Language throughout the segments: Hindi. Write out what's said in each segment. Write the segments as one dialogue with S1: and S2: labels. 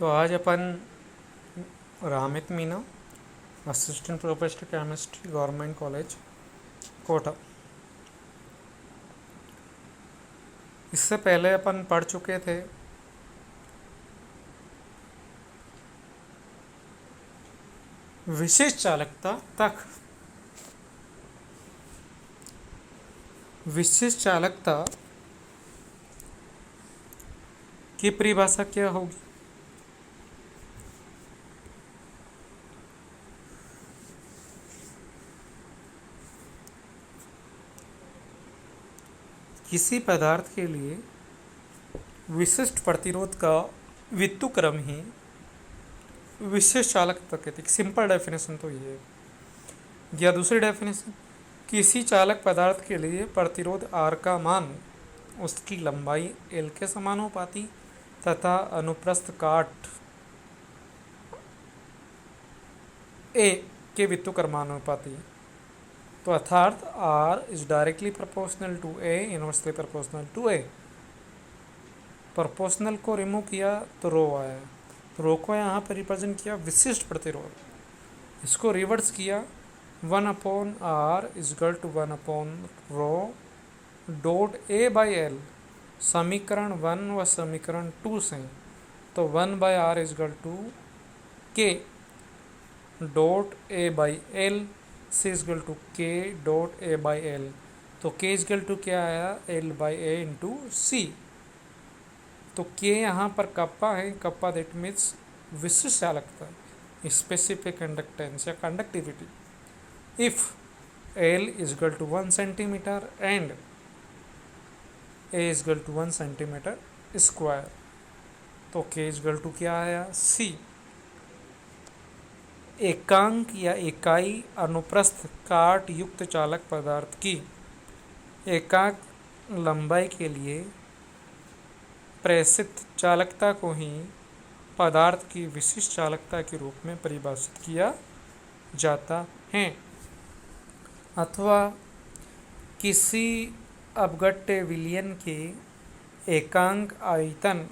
S1: तो आज अपन Ramit Meena, assistant professor chemistry, government college Kota. इससे पहले अपन पढ़ चुके थे विशेष चालकता तक। विशेष चालकता की परिभाषा क्या होगी? किसी पदार्थ के लिए विशिष्ट प्रतिरोध का व्युत्क्रम ही विशेष चालकता कहते हैं। सिंपल डेफिनेशन तो ये है। या दूसरी डेफिनेशन, किसी चालक पदार्थ के लिए प्रतिरोध R का मान उसकी लंबाई L के समानुपाती तथा अनुप्रस्थ काट A के व्युत्क्रमानुपाती। तो अर्थात R is directly proportional to A, inversely proportional to A। Proportional को रिमूव किया तो रो आया, तो रो को यहाँ पर रिप्रेजेंट किया विशिष्ट प्रतिरोध। इसको रिवर्स किया 1/R इज इक्वल टू 1/रो डॉट A/L, समीकरण 1 व समीकरण 2 से। तो 1/R is equal to K dot A/L से is equal to K dot A/L। तो K इज इक्वल टू क्या आया? L/A into C। तो K यहाँ पर कप्पा है, कप्पा दैट मीन्स विशिष्ट चालकता, स्पेसिफिक कंडक्टेंस या conductivity. If L is equal to 1 centimetre and A is equal to 1 centimetre square, तो K इज इक्वल टू क्या आया? C। एकांक या इकाई अनुप्रस्थ काट युक्त चालक पदार्थ की एकांक लंबाई के लिए प्रेषित चालकता को ही पदार्थ की विशिष्ट चालकता के रूप में परिभाषित किया जाता है। अथवा किसी अपघट्य विलयन के एकांक आयतन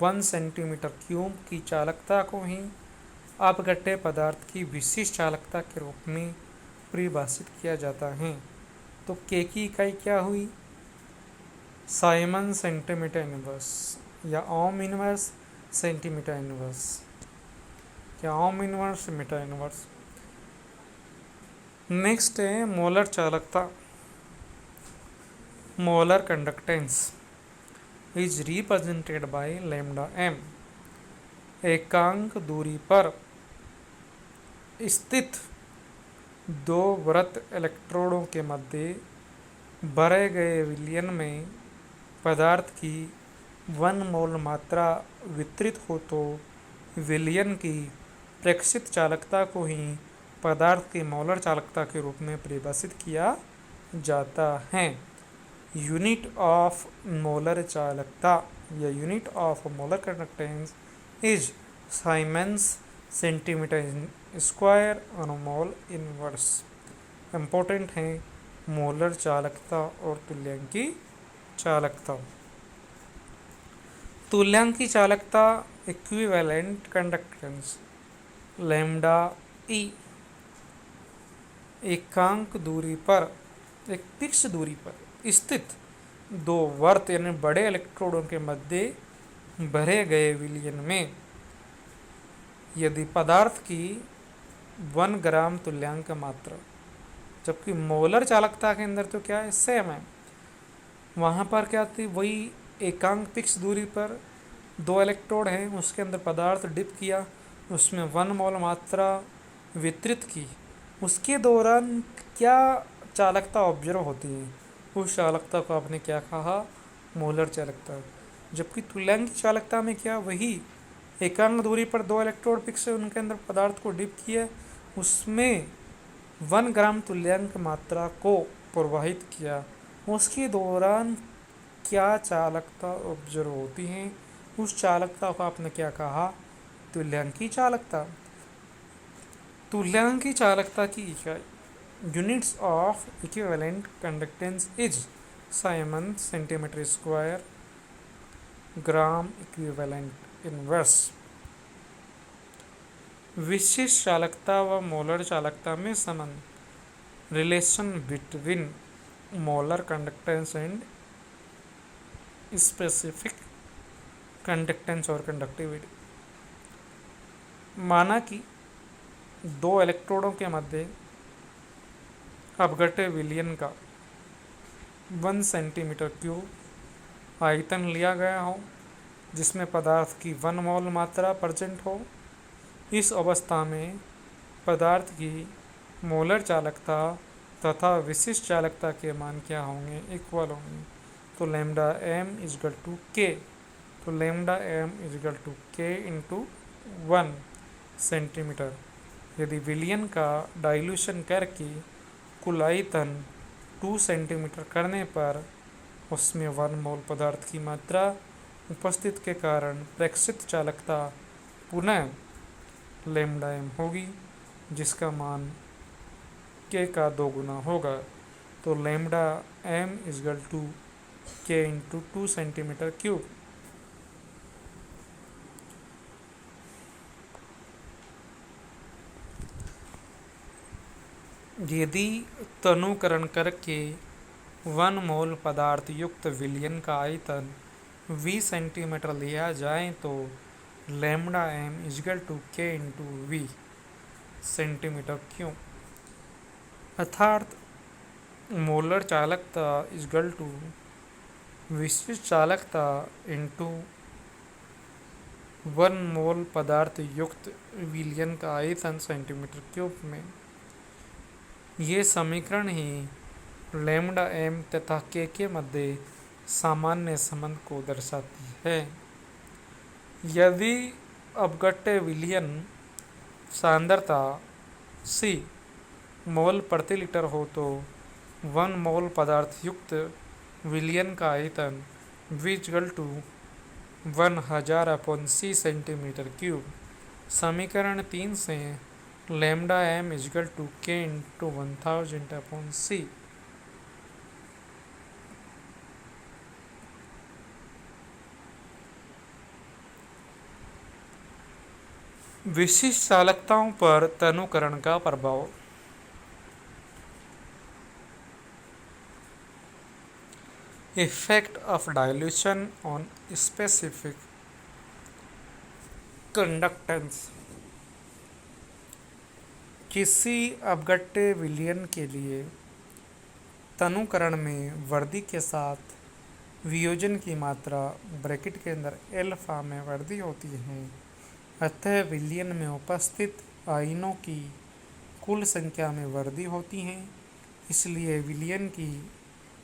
S1: 1 सेंटीमीटर क्यूब की चालकता को ही अपघट्य पदार्थ की विशिष्ट चालकता के रूप में परिभाषित किया जाता है। तो K की इकाई क्या हुई? साइमन सेंटीमीटर इनवर्स या ओम इनवर्स सेंटीमीटर इनवर्स या ohm inverse metre inverse. Next है मोलर चालकता। Molar conductance is represented by lambda m। एकांक दूरी पर स्थित दो वृत्त इलेक्ट्रोडों के मध्य भरे गए विलयन में पदार्थ की 1 मोल मात्रा वितरित हो तो विलयन की प्रेक्षित चालकता को ही पदार्थ की मोलर चालकता के रूप में परिभाषित किया जाता है। यूनिट ऑफ मोलर चालकता या unit of molar conductance is Simons centimetre square on mole inverse. Important है मोलर चालकता और तुल्यांकी चालकता। तुल्यांकी चालकता इक्विवेलेंट कंडक्टेंस लैम्डा ई एकांक दूरी पर, एक फिक्स दूरी पर स्थित दो वर्त यानी बड़े इलेक्ट्रोडों के मध्य भरे गए विलयन में यदि पदार्थ की 1 ग्राम तुल्यांक मात्रा, जबकि मोलर चालकता के अंदर तो क्या है? सेम है। वहाँ पर क्या थी? वही एकांक फिक्स दूरी पर 2 इलेक्ट्रोड हैं, उसके अंदर पदार्थ डिप किया, उसमें 1 मोल मात्रा वितरित की, उसके दौरान क्या चालकता ऑब्जर्व होती है? उस चालकता को आपने क्या कहा? मोलर चालकता। जबकि तुल्यांकी चालकता में क्या? वही एकांक दूरी पर 2 इलेक्ट्रोड फिक्स है, उनके अंदर पदार्थ को डिप किया, उसमें 1 ग्राम तुल्यांक मात्रा को प्रवाहित किया, उसके दौरान क्या चालकता ऑब्जर्व होती है? उस चालकता को आपने क्या कहा? तुल्यांकी चालकता। तुल्यांकी चालकता की इकाई units of equivalent conductance is Simon centimetre square gram equivalent inverse. विशिष्ट चालकता व मोलर चालकता में संबंध, relation between molar conductance and specific conductance और कंडक्टिविटी। माना कि दो इलेक्ट्रोडों के मध्य अपघट्य विलयन का 1 सेंटीमीटर क्यूब आयतन लिया गया हो, जिसमें पदार्थ की 1 मोल मात्रा प्रेजेंट हो। इस अवस्था में पदार्थ की मोलर चालकता तथा विशिष्ट चालकता के मान क्या होंगे, इक्वल होंगे। तो लैम्डा एम इजगल टू के, तो lambda M is equal to K into 1 centimetre. यदि विलयन का डाइल्यूशन करके कुल आयतन 2 सेंटीमीटर करने पर उसमें 1 मोल पदार्थ की मात्रा उपस्थित के कारण प्रेक्षित चालकता पुनः लैम्डा एम होगी, जिसका मान के का 2 गुना होगा। तो lambda M is equal to K into 2 centimetre cube. यदि तनुकरण करके 1 मोल पदार्थ युक्त विलयन का आयतन 20 सेंटीमीटर लिया जाए तो lambda M is equal to K into we centimetre cube, अर्थात मोलर चालकता इजगल टू विशिष्ट चालकता इंटू 1 मोल पदार्थ युक्त विलयन का आयतन सेंटीमीटर क्यूब में। ये समीकरण ही लैम्डा एम तथा के मध्य सामान्य संबंध को दर्शाती है। यदि अपघट्य विलयन सांद्रता C मोल प्रति लीटर हो तो 1 मोल पदार्थ युक्त विलयन का आयतन V equal to 1000/C centimetre cube. समीकरण 3 से lambda M is equal to K into 1000/C। विशिष्ट चालकताओं पर तनुकरण का प्रभाव। Effect of dilution on specific conductance. किसी अपघट्य विलयन के लिए तनुकरण में वृद्धि के साथ वियोजन की मात्रा ब्रैकेट के अंदर एल्फा में वृद्धि होती है। अतः विलयन में उपस्थित आयनों की कुल संख्या में वृद्धि होती है, इसलिए विलयन की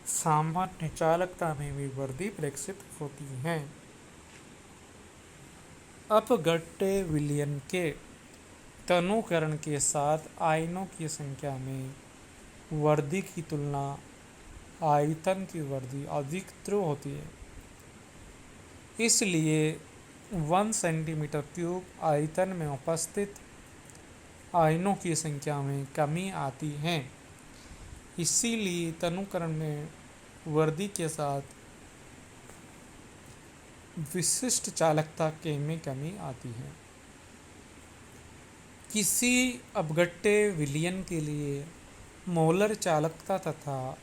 S1: सामान्य चालकता में भी वृद्धि प्रेक्षित होती है। अपघट्य विलयन के तनुकरण के साथ आयनों की संख्या में वृद्धि की तुलना आयतन की वृद्धि अधिक तीव्र होती है, इसलिए 1 सेंटीमीटर क्यूब आयतन में उपस्थित आयनों की संख्या में कमी आती है। इसीलिए तनुकरण में वृद्धि के साथ विशिष्ट चालकता के में कमी आती है। किसी अपघट्य विलयन के लिए मोलर चालकता तथा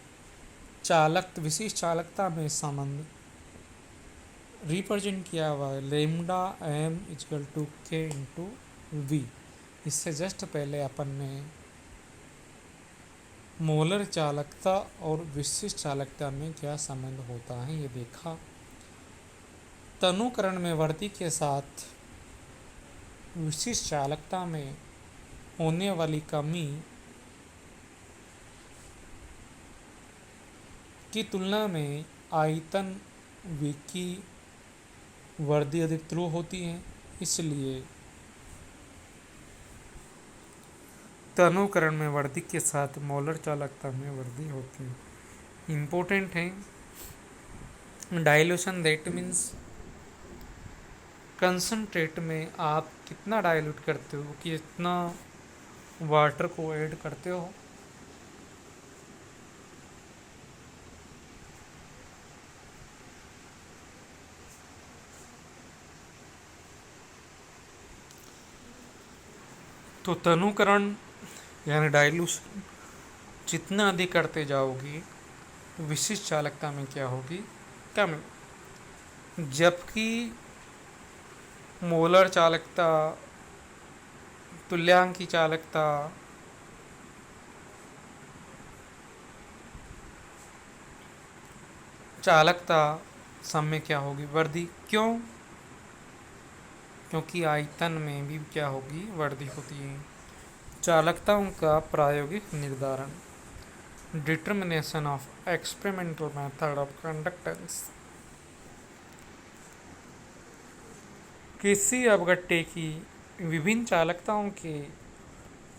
S1: विशिष्ट चालकता में संबंध रिप्रेजेंट किया हुआ है lambda M equal to K into we. इससे जस्ट पहले अपन ने मोलर चालकता और विशिष्ट चालकता में क्या संबंध होता है ये देखा। तनुकरण में वृद्धि के साथ विशिष्ट चालकता में होने वाली कमी की तुलना में आयतन V की वृद्धि अधिक तीव्र होती है, इसलिए तनुकरण में वृद्धि के साथ मोलर चालकता में वृद्धि होती है। इम्पोर्टेंट है डाइल्यूशन, दैट मीन्स कंसंट्रेट में आप कितना डाइल्यूट करते हो, कितना वाटर को ऐड करते हो। तो तनुकरण यानी डाइल्यूशन जितना अधिक करते जाओगे विशिष्ट चालकता में क्या होगी, कमी। जबकि मोलर चालकता, तुल्यांकी चालकता, चालकता सब में क्या होगी, वृद्धि। क्यों? क्योंकि आयतन में भी क्या होगी, वृद्धि होती है। चालकताओं का प्रायोगिक निर्धारण, determination of experimental method of conductance. किसी अपघट्य की विभिन्न चालकताओं के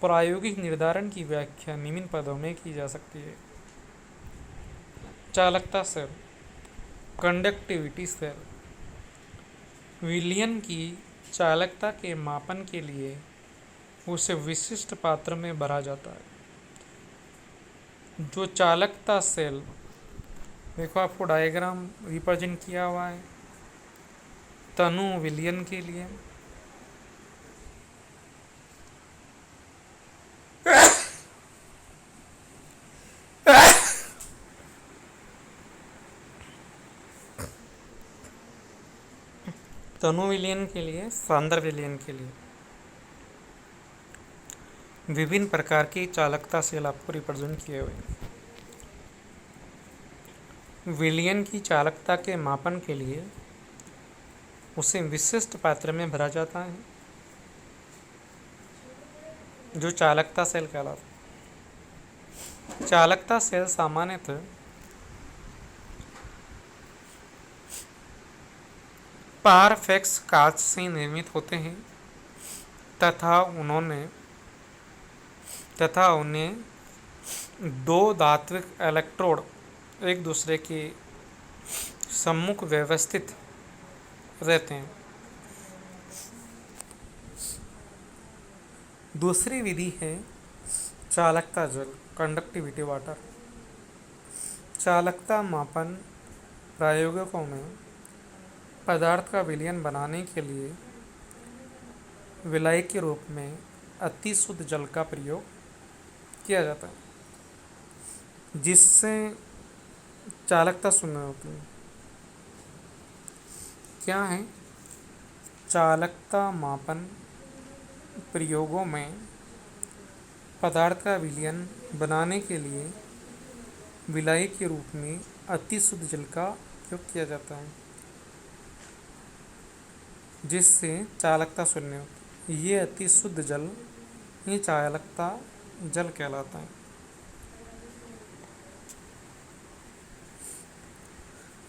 S1: प्रायोगिक निर्धारण की व्याख्या निम्न पदों में की जा सकती है। चालकता सेल, कंडक्टिविटी सेल। विलयन की चालकता के मापन के लिए उसे विशिष्ट पात्र में भरा जाता है। जो चालकता सेल, देखो आपको डायग्राम रिप्रेजेंट किया हुआ है तनु विलयन के लिए। तनु विलयन के लिए, सांद्र विलयन के लिए विभिन्न प्रकार की चालकता सेल आपको रिप्रेजेंट किए हुए हैं। विलयन की चालकता के मापन के लिए उसे विशिष्ट पात्र में भरा जाता है जो चालकता सेल कहलाता है। चालकता सेल सामान्यतः पारफेक्स कांच से निर्मित होते हैं तथा उन्हें दो धात्विक इलेक्ट्रोड एक दूसरे के सम्मुख व्यवस्थित रहते हैं। दूसरी विधि है चालकता जल, कंडक्टिविटी वाटर। चालकता मापन प्रयोगों में पदार्थ का विलयन बनाने के लिए विलायक के रूप में अति शुद्ध जल का प्रयोग किया जाता है, जिससे चालकता शून्य होती है। क्या है? चालकता मापन प्रयोगों में पदार्थ का विलयन बनाने के लिए विलायक के रूप में अति शुद्ध जल का उपयोग किया जाता है, जिससे चालकता शून्य होती है। ये अति शुद्ध जल ही चालकता जल कहलाता है।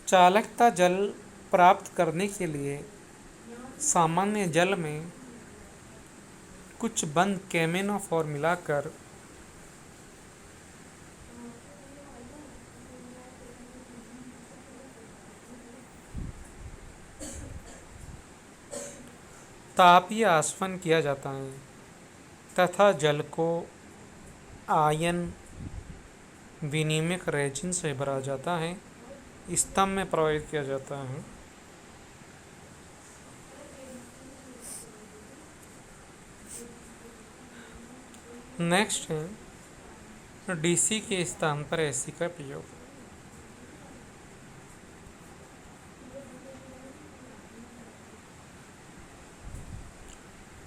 S1: चालकता जल प्राप्त करने के लिए सामान्य जल में कुछ बंद केमेनोफोर मिलाकर तापीय आसवन किया जाता है तथा जल को आयन विनिमयक रेजिन से भरा जाता है, स्तंभ में प्रवाहित किया जाता है। नेक्स्ट है डीसी के स्थान पर एसी का प्रयोग।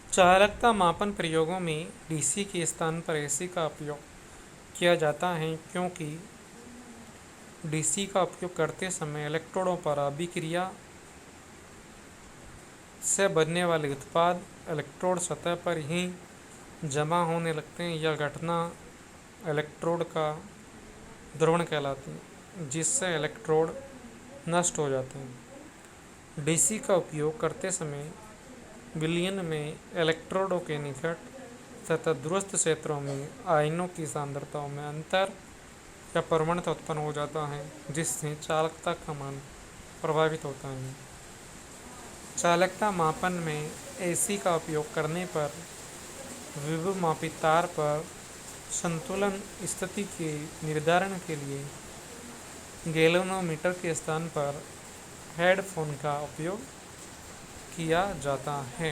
S1: चालकता मापन प्रयोगों में डीसी के स्थान पर एसी का उपयोग किया जाता है, क्योंकि डीसी का उपयोग करते समय इलेक्ट्रोडों पर अभिक्रिया से बनने वाले उत्पाद इलेक्ट्रोड सतह पर ही जमा होने लगते हैं। यह घटना इलेक्ट्रोड का ध्रुवण कहलाती है, जिससे इलेक्ट्रोड नष्ट हो जाते हैं। डीसी का उपयोग करते समय विलयन में इलेक्ट्रोडों के निकट तथा दूरस्थ क्षेत्रों में आयनों की सांद्रताओं में अंतर या प्रवणता उत्पन्न हो जाता है, जिससे चालकता का मान प्रभावित होता है। चालकता मापन में एसी का उपयोग करने पर विभव मापी तार पर संतुलन स्थिति के निर्धारण के लिए गैल्वेनोमीटर के स्थान पर हेडफोन का उपयोग किया जाता है।